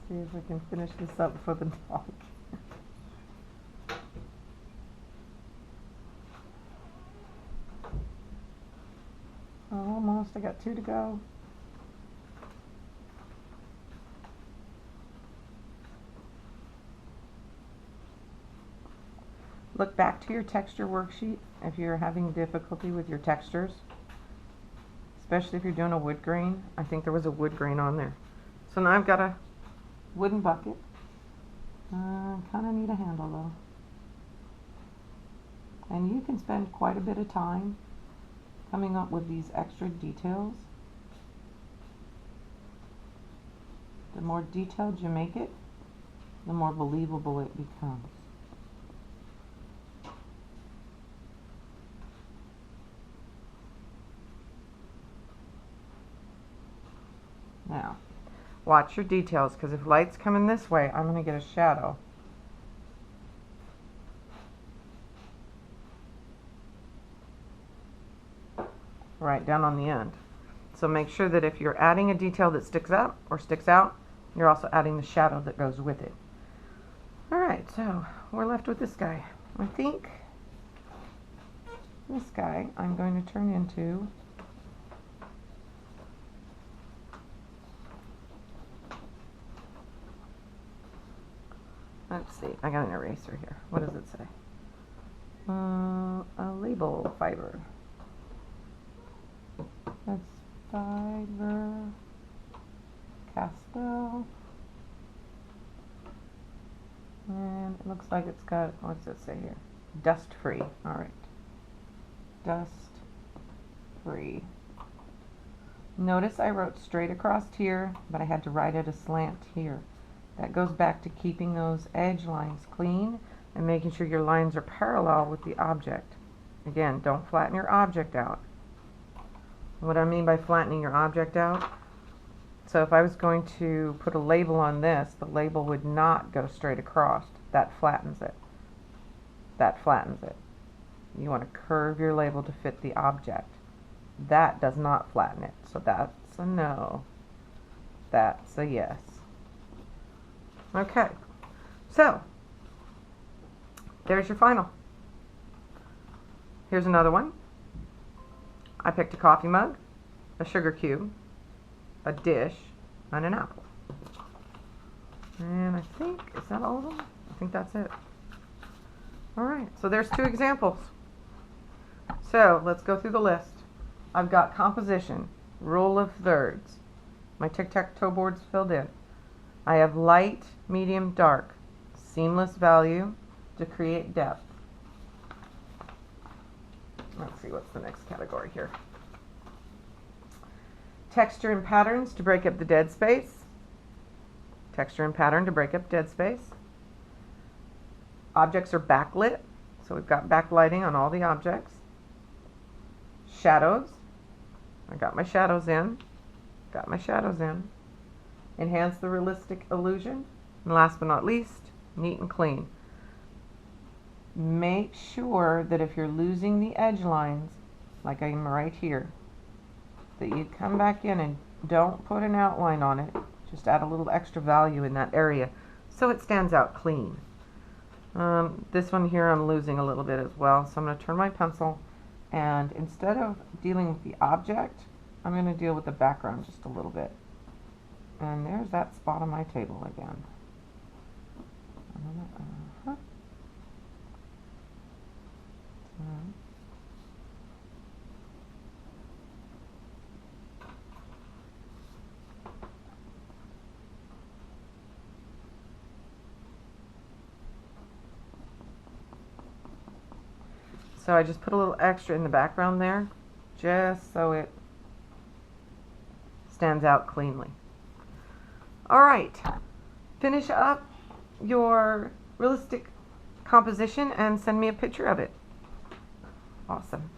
See if I can finish this up for the dog. Almost, I got 2 to go. Look back to your texture worksheet if you're having difficulty with your textures, especially if you're doing a wood grain. I think there was a wood grain on there. So now I've got a wooden bucket. Kind of need a handle though. And you can spend quite a bit of time coming up with these extra details. The more detailed you make it, the more believable it becomes. Now, watch your details, because if light's coming this way, I'm going to get a shadow. Right down on the end. So make sure that if you're adding a detail that sticks up or sticks out, you're also adding the shadow that goes with it. Alright, so we're left with this guy. I think this guy I'm going to turn into let's see, I got an eraser here. What does it say? A label fiber. That's Faber Castell. And it looks like it's got, what's it say here? Dust free. Alright. Dust free. Notice I wrote straight across here, but I had to write at a slant here. That goes back to keeping those edge lines clean and making sure your lines are parallel with the object. Again, don't flatten your object out. What I mean by flattening your object out, so if I was going to put a label on this, the label would not go straight across. That flattens it. That flattens it. You want to curve your label to fit the object. That does not flatten it. So that's a no. That's a yes. Okay, so there's your final. Here's another one. I picked a coffee mug, a sugar cube, a dish, and an apple. And I think, is that all of them? I think that's it. Alright, so there's 2 examples. So let's go through the list. I've got composition, rule of thirds. My tic-tac-toe board's filled in. I have light, medium, dark, seamless value to create depth. Let's see, what's the next category here? Texture and patterns to break up the dead space. Texture and pattern to break up dead space. Objects are backlit, so we've got backlighting on all the objects. Shadows. I got my shadows in. Got my shadows in. Enhance the realistic illusion. And last but not least, neat and clean. Make sure that if you're losing the edge lines, like I'm right here, that you come back in and don't put an outline on it. Just add a little extra value in that area so it stands out clean. This one here I'm losing a little bit as well, so I'm going to turn my pencil, and instead of dealing with the object, I'm going to deal with the background just a little bit. And there's that spot on my table again. So I just put a little extra in the background there, just so it stands out cleanly. All right, finish up your realistic composition and send me a picture of it. Awesome.